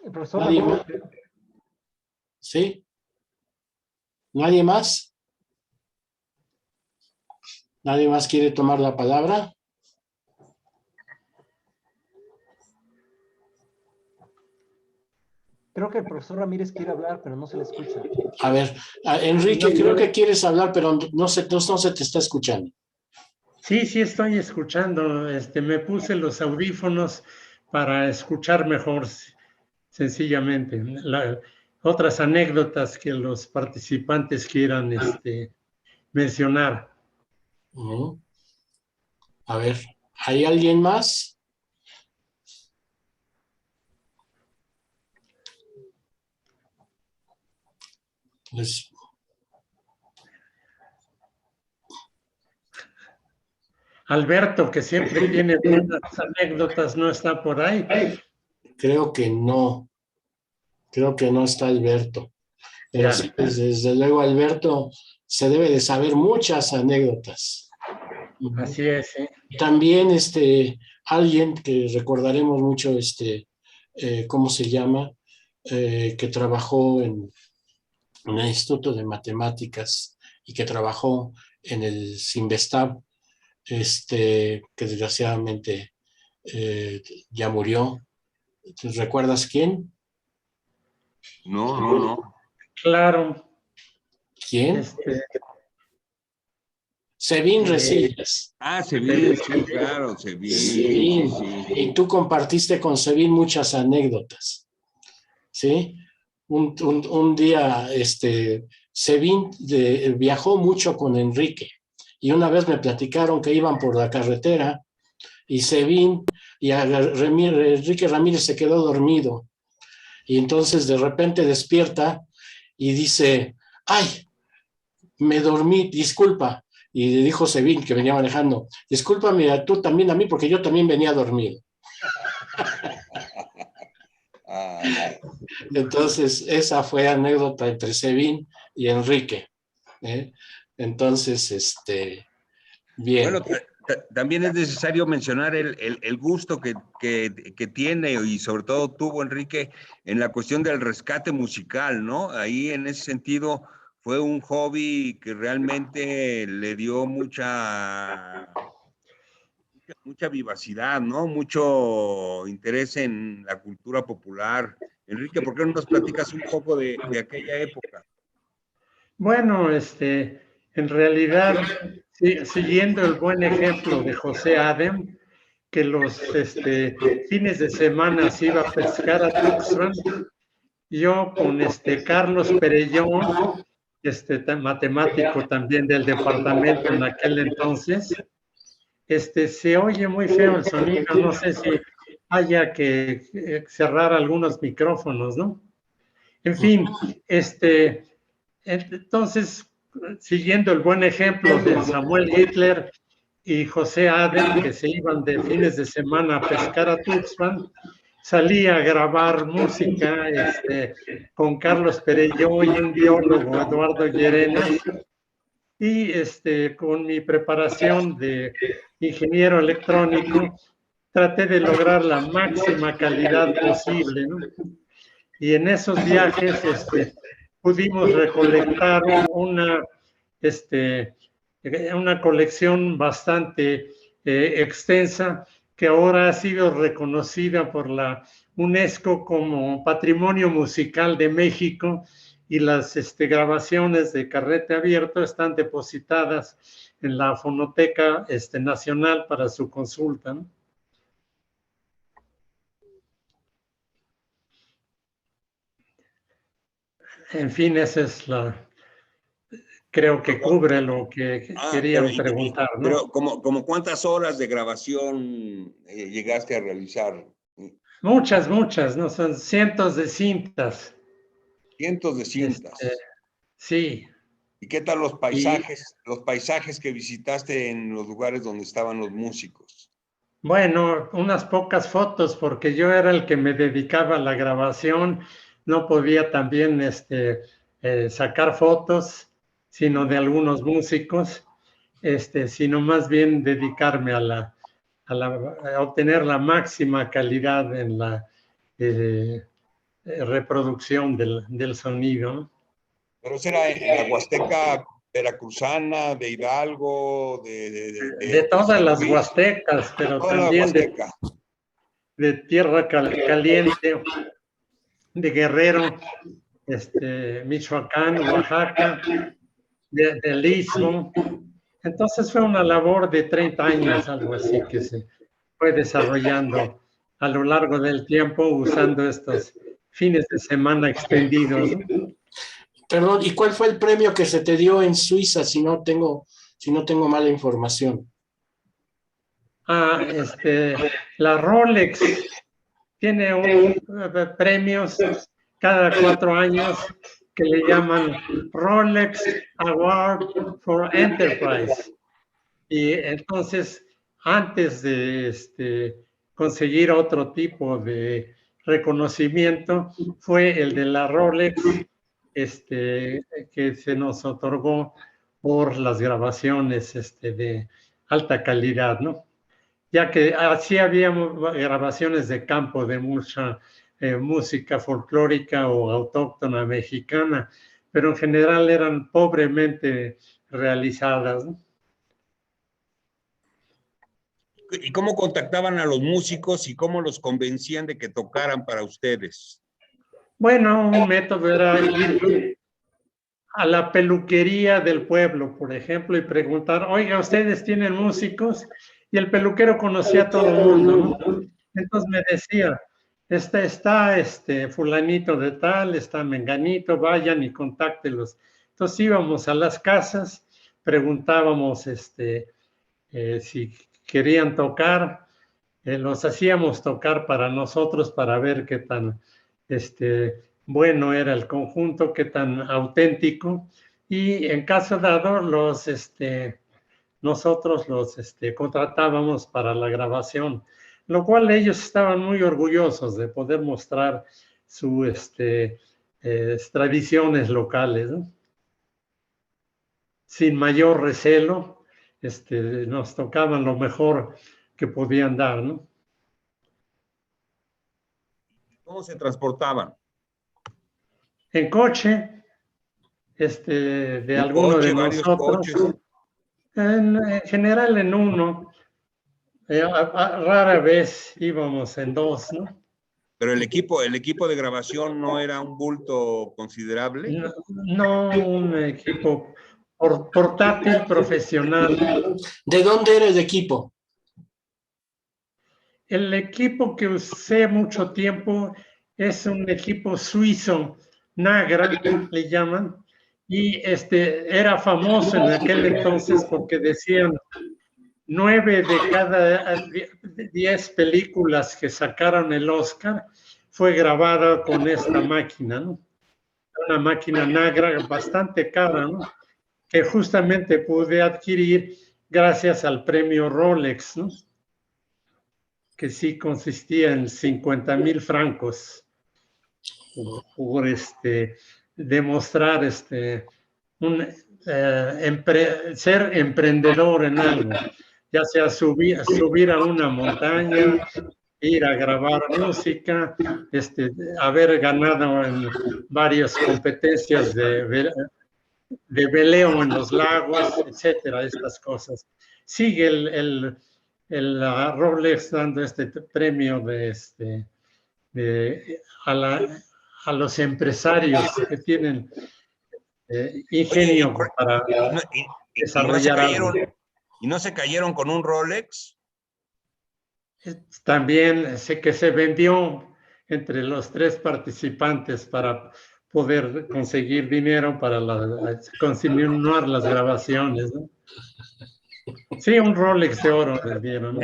El profesor ¿Nadie más? ¿Sí? ¿Nadie más? ¿Nadie más quiere tomar la palabra? Creo que el profesor Ramírez quiere hablar, pero no se le escucha. A ver, Enrique, creo que quieres hablar, pero no se te está escuchando. Sí, sí estoy escuchando. Me puse los audífonos para escuchar mejor, sencillamente. Otras anécdotas que los participantes quieran mencionar. A ver, ¿hay alguien más? Pues, Alberto, que siempre tiene buenas anécdotas, ¿no está por ahí? creo que no está Alberto. Pero Ya. sí, desde luego Alberto se debe de saber muchas anécdotas. Así es, ¿eh? También alguien que recordaremos mucho, ¿cómo se llama? Que trabajó en el Instituto de Matemáticas y que trabajó en el Sinvestab, que desgraciadamente ya murió. ¿Recuerdas quién? No. Claro. ¿Quién? Sebin Resillas. Sebin, sí, claro, Sebin. Sebin. Sí. Y tú compartiste con Sebin muchas anécdotas, ¿sí? Un día, Sebin viajó mucho con Enrique y una vez me platicaron que iban por la carretera y Sebin y Enrique Ramírez se quedó dormido y entonces de repente despierta y dice, ¡ay! Me dormí, disculpa. Y le dijo Sebin, que venía manejando, discúlpame tú también a mí, porque yo también venía dormido. Entonces, esa fue anécdota entre Sebin y Enrique. Entonces, bien. Bueno, también es necesario mencionar el gusto que tiene y sobre todo tuvo Enrique en la cuestión del rescate musical, ¿no? Ahí en ese sentido fue un hobby que realmente le dio mucha vivacidad, ¿no? Mucho interés en la cultura popular. Enrique, ¿por qué no nos platicas un poco de aquella época? Bueno, en realidad, siguiendo el buen ejemplo de José Adem, que los fines de semana se iba a pescar a Tuxtlan, yo con Carlos Perellón, matemático también del departamento en aquel entonces, se oye muy feo el sonido, no sé si haya que cerrar algunos micrófonos, ¿no? En fin, entonces, siguiendo el buen ejemplo de Samuel Hitler y José Adem, que se iban de fines de semana a pescar a Tuxpan, salí a grabar música con Carlos Perelló y un biólogo, Eduardo Llerena, y con mi preparación de ingeniero electrónico, traté de lograr la máxima calidad posible, ¿no? Y en esos viajes pudimos recolectar una colección bastante extensa que ahora ha sido reconocida por la UNESCO como Patrimonio Musical de México, y las grabaciones de Carrete Abierto están depositadas en la Fonoteca Nacional para su consulta, ¿no? En fin, esa es creo que cubre lo que querían preguntar, ¿no? Pero como ¿cuántas horas de grabación llegaste a realizar? Muchas, ¿no? Son cientos de cintas. Cientos de cintas. Sí. ¿Y qué tal los paisajes que visitaste en los lugares donde estaban los músicos? Bueno, unas pocas fotos, porque yo era el que me dedicaba a la grabación, no podía también sacar fotos, sino de algunos músicos, sino más bien dedicarme a obtener la máxima calidad en la reproducción del sonido. Pero eso era en la Huasteca veracruzana, de Hidalgo, de todas las huastecas, pero también de Tierra Caliente. de Guerrero, Michoacán, Oaxaca, del Istmo. Entonces fue una labor de 30 años, algo así, que se fue desarrollando a lo largo del tiempo usando estos fines de semana extendidos, ¿no? Perdón, ¿y cuál fue el premio que se te dio en Suiza si no tengo mala información? La Rolex tiene premios cada 4 años que le llaman Rolex Award for Enterprise. Y entonces, antes de conseguir otro tipo de reconocimiento, fue el de la Rolex, que se nos otorgó por las grabaciones de alta calidad, ¿no? Ya que así había grabaciones de campo de mucha música folclórica o autóctona mexicana, pero en general eran pobremente realizadas, ¿no? ¿Y cómo contactaban a los músicos y cómo los convencían de que tocaran para ustedes? Bueno, un método era ir a la peluquería del pueblo, por ejemplo, y preguntar, oiga, ¿ustedes tienen músicos? Y el peluquero conocía a todo el mundo, ¿no? Entonces me decía, está fulanito de tal, está menganito, vayan y contáctelos. Entonces íbamos a las casas, preguntábamos si querían tocar, los hacíamos tocar para nosotros para ver qué tan bueno era el conjunto, qué tan auténtico, y en caso dado nosotros los contratábamos para la grabación, lo cual ellos estaban muy orgullosos de poder mostrar sus tradiciones locales, ¿no? Sin mayor recelo, nos tocaban lo mejor que podían dar, ¿no? ¿Cómo se transportaban? En coche, de ¿Un alguno de coche, varios nosotros, coches? en general en uno, rara vez íbamos en dos, ¿no? Pero el equipo de grabación no era un bulto considerable. No un equipo portátil profesional. ¿De dónde era el equipo? El equipo que usé mucho tiempo es un equipo suizo, Nagra, le llaman, y era famoso en aquel entonces porque decían 9 de cada 10 películas que sacaron el Oscar fue grabada con esta máquina, ¿no? Una máquina Nagra bastante cara, ¿no? Que justamente pude adquirir gracias al premio Rolex, ¿no? Que sí consistía en 50,000 francos por demostrar ser emprendedor en algo, ya sea subir a una montaña, ir a grabar música, haber ganado en varias competencias de veleo en los lagos, etcétera, estas cosas. Sigue el Rolex dando este premio a los empresarios que tienen ingenio para desarrollar algo. ¿Y no se cayeron con un Rolex? También sé que se vendió entre los 3 participantes para poder conseguir dinero para continuar las grabaciones, ¿no? Sí, un Rolex de oro les dieron, ¿no?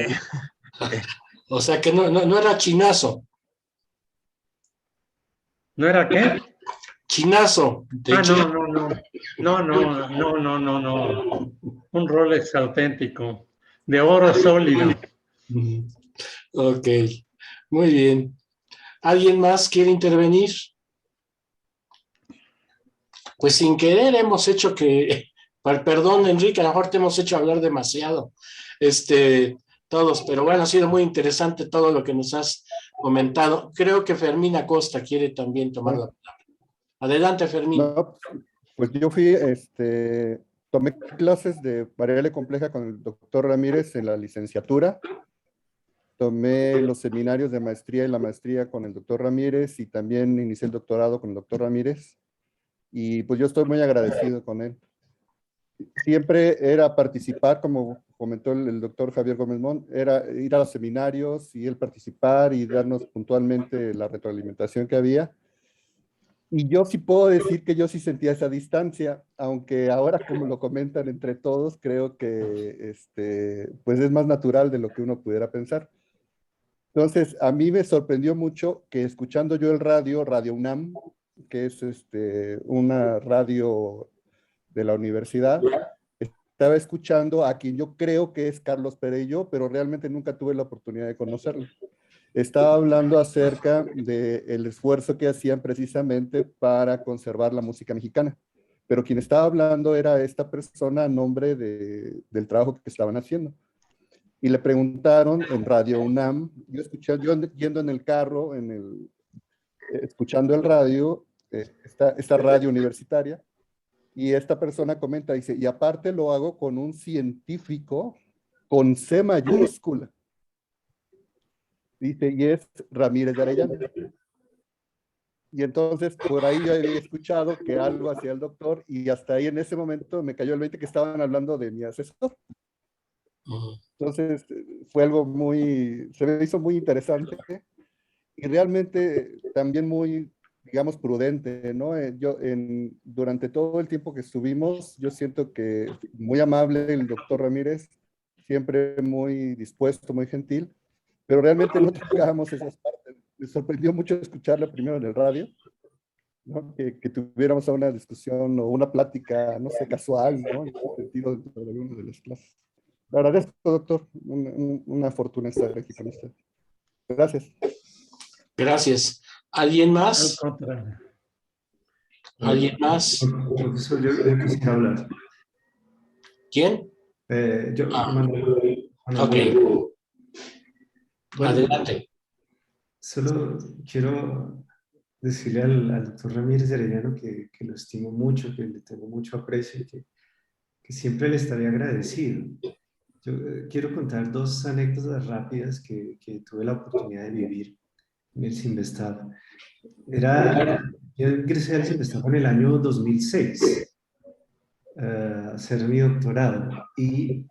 O sea que no era chinazo. ¿No era qué? Chinazo. No. Un Rolex auténtico, de oro sólido. Ok, muy bien. ¿Alguien más quiere intervenir? Pues sin querer hemos hecho perdón, Enrique, a lo mejor te hemos hecho hablar demasiado, todos, pero bueno, ha sido muy interesante todo lo que nos has comentado. Creo que Fermín Acosta quiere también tomar la palabra. Adelante, Fermín. No, pues yo tomé clases de variable compleja con el doctor Ramírez en la licenciatura tomé los seminarios de maestría y la maestría con el doctor Ramírez y también inicié el doctorado con el doctor Ramírez. Y pues yo estoy muy agradecido con él. Siempre era participar, como comentó el doctor Javier Gómez Mont, era ir a los seminarios y él participar y darnos puntualmente la retroalimentación que había. Y yo sí puedo decir que yo sí sentía esa distancia, aunque ahora, como lo comentan entre todos, creo que pues es más natural de lo que uno pudiera pensar. Entonces, a mí me sorprendió mucho que escuchando yo el radio, Radio UNAM, que es una radio de la universidad, estaba escuchando a quien yo creo que es Carlos Perello, pero realmente nunca tuve la oportunidad de conocerlo. Estaba hablando acerca del esfuerzo que hacían precisamente para conservar la música mexicana, pero quien estaba hablando era esta persona a nombre del trabajo que estaban haciendo. Y le preguntaron en Radio UNAM, yo yendo en el carro, escuchando el radio, esta radio universitaria, y esta persona comenta, dice, y aparte lo hago con un científico con C mayúscula. Dice, y es Ramírez de Arellano. Y entonces por ahí yo había escuchado que algo hacía el doctor y hasta ahí en ese momento me cayó el 20 que estaban hablando de mi asesor. Entonces fue algo se me hizo muy interesante y realmente también muy, digamos, prudente, ¿no? Durante todo el tiempo que estuvimos, yo siento que muy amable el doctor Ramírez, siempre muy dispuesto, muy gentil, pero realmente no tocábamos esas partes. Me sorprendió mucho escucharla primero en el radio, ¿no? Que tuviéramos una discusión o una plática, no sé, casual, ¿no? En ese sentido, dentro de alguna de las clases. Le agradezco, doctor. Una fortuna estar aquí con usted. Gracias. Gracias. ¿Alguien más? Al contrario. ¿Alguien más? Profesor, yo quisiera hablar. ¿Quién? Manuel. Ok. Bueno, Adelante. solo quiero decirle al doctor Ramírez de Arellano que lo estimo mucho, que le tengo mucho aprecio y que siempre le estaré agradecido. Yo quiero contar dos anécdotas rápidas que tuve la oportunidad de vivir en el Sinvestav. Yo ingresé al Sinvestav en el año 2006 a hacer mi doctorado y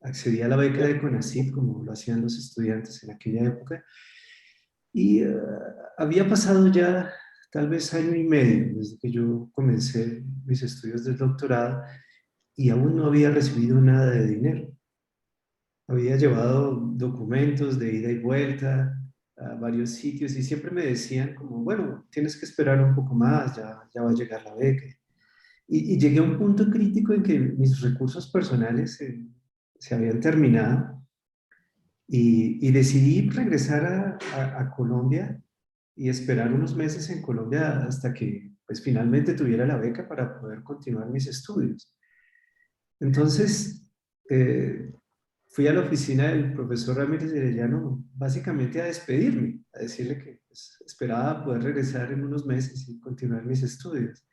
accedí a la beca de CONACYT como lo hacían los estudiantes en aquella época y había pasado ya tal vez año y medio desde que yo comencé mis estudios del doctorado y aún no había recibido nada de dinero. Había llevado documentos de ida y vuelta a varios sitios y siempre me decían como, bueno, tienes que esperar un poco más, ya va a llegar la beca. Y llegué a un punto crítico en que mis recursos personales se habían terminado y decidí regresar a Colombia y esperar unos meses en Colombia hasta que pues finalmente tuviera la beca para poder continuar mis estudios. Entonces, fui a la oficina del profesor Ramírez de Arellano básicamente a despedirme, a decirle que pues, esperaba poder regresar en unos meses y continuar mis estudios.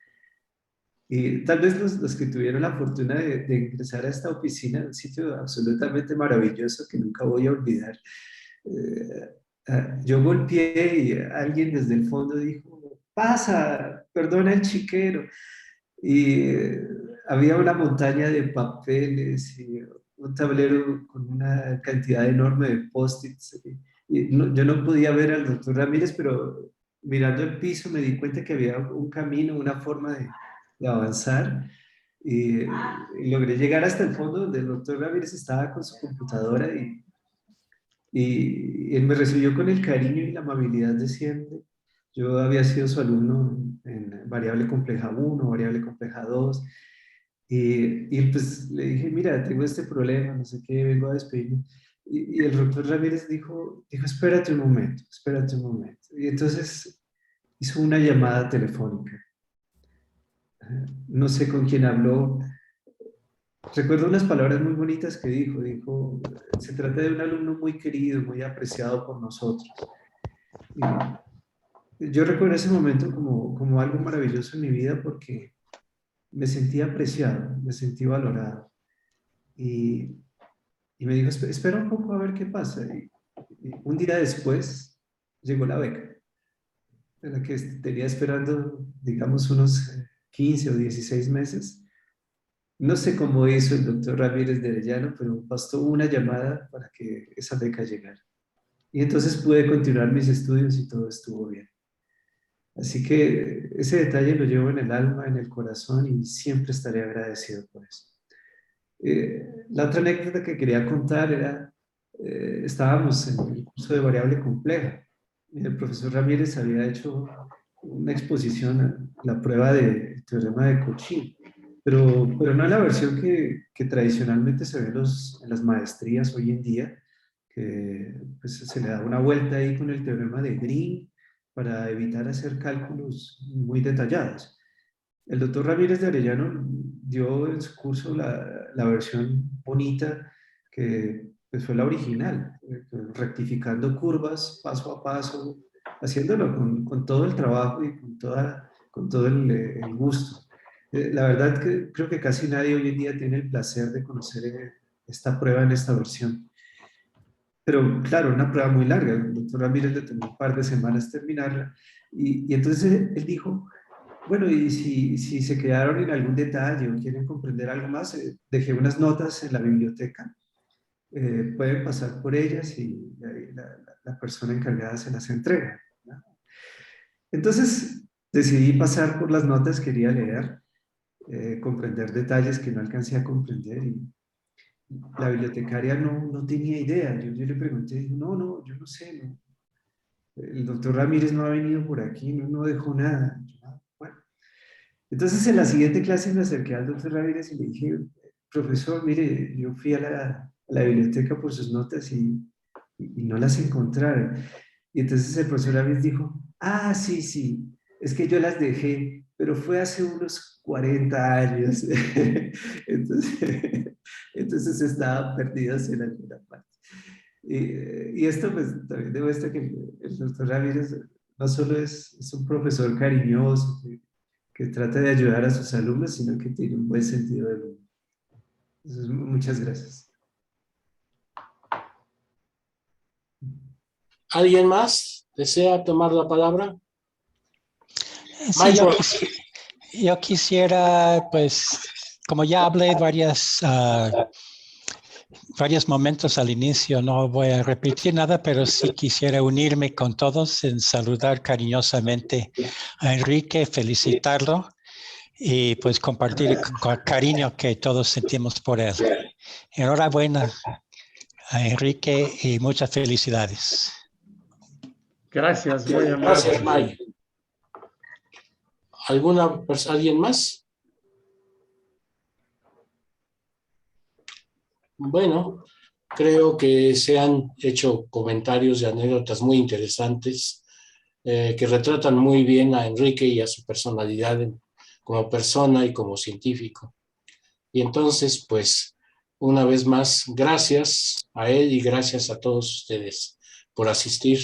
Y tal vez los que tuvieron la fortuna de ingresar a esta oficina, un sitio absolutamente maravilloso que nunca voy a olvidar, yo golpeé y alguien desde el fondo dijo, pasa, perdona el chiquero. Y había una montaña de papeles y un tablero con una cantidad enorme de post-its. Yo no podía ver al doctor Ramírez, pero mirando el piso me di cuenta que había un camino, una forma de avanzar. Y logré llegar hasta el fondo donde el doctor Ramírez estaba con su computadora y él me recibió con el cariño y la amabilidad de siempre. Yo había sido su alumno en variable compleja 1, variable compleja 2, y pues le dije, mira, tengo este problema, no sé qué, vengo a despedirme. Y el doctor Ramírez dijo, espérate un momento, espérate un momento. Y entonces hizo una llamada telefónica. No sé con quién habló. Recuerdo unas palabras muy bonitas que dijo, se trata de un alumno muy querido, muy apreciado por nosotros. Y yo recuerdo ese momento como algo maravilloso en mi vida porque me sentí apreciado, me sentí valorado. Y Y me dijo, espera un poco a ver qué pasa. Y un día después llegó la beca, en la que tenía esperando, digamos, unos 15 o 16 meses. No sé cómo hizo el doctor Ramírez de Arellano, pero bastó una llamada para que esa beca llegara. Y entonces pude continuar mis estudios y todo estuvo bien. Así que ese detalle lo llevo en el alma, en el corazón y siempre estaré agradecido por eso. La otra anécdota que quería contar era, estábamos en el curso de variable compleja y el profesor Ramírez había hecho una exposición a la prueba del teorema de Cauchy, pero no en la versión que tradicionalmente se ve en las maestrías hoy en día, que pues, se le da una vuelta ahí con el teorema de Green para evitar hacer cálculos muy detallados. El doctor Ramírez de Arellano dio en su curso la versión bonita, que pues, fue la original, rectificando curvas paso a paso, haciéndolo con todo el trabajo y con todo el gusto. La verdad que creo que casi nadie hoy en día tiene el placer de conocer esta prueba en esta versión. Pero claro, una prueba muy larga. El doctor Ramírez le tomó un par de semanas terminarla. Y entonces él dijo, bueno, y si se quedaron en algún detalle o quieren comprender algo más, dejé unas notas en la biblioteca. Pueden pasar por ellas y la persona encargada se las entrega, ¿no? Entonces decidí pasar por las notas, quería leer, comprender detalles que no alcancé a comprender y la bibliotecaria no tenía idea. Yo le pregunté, dijo, no, yo no sé, no. El doctor Ramírez no ha venido por aquí, no dejó nada. Bueno, entonces en la siguiente clase me acerqué al doctor Ramírez y le dije, profesor, mire, yo fui a la biblioteca por sus notas y no las encontraron. Y entonces el profesor Ramírez dijo, ah, sí, es que yo las dejé, pero fue hace unos 40 años. entonces estaban perdidas en alguna parte. Y esto pues también demuestra que el doctor Ramírez no solo es un profesor cariñoso, que trata de ayudar a sus alumnos, sino que tiene un buen sentido del humor. Entonces, muchas gracias. ¿Alguien más desea tomar la palabra? Sí, yo quisiera, pues, como ya hablé varios momentos al inicio, no voy a repetir nada, pero sí quisiera unirme con todos en saludar cariñosamente a Enrique, felicitarlo y pues compartir con el cariño que todos sentimos por él. Enhorabuena a Enrique y muchas felicidades. Gracias, muy amable. Gracias, May. ¿Alguien más? Bueno, creo que se han hecho comentarios y anécdotas muy interesantes que retratan muy bien a Enrique y a su personalidad como persona y como científico. Y entonces, pues, una vez más, gracias a él y gracias a todos ustedes por asistir.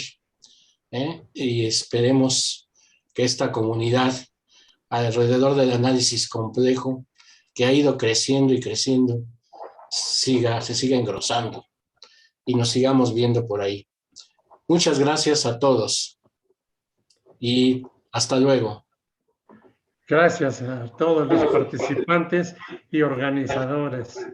Y esperemos que esta comunidad alrededor del análisis complejo, que ha ido creciendo y creciendo, se siga engrosando y nos sigamos viendo por ahí. Muchas gracias a todos y hasta luego. Gracias a todos los participantes y organizadores.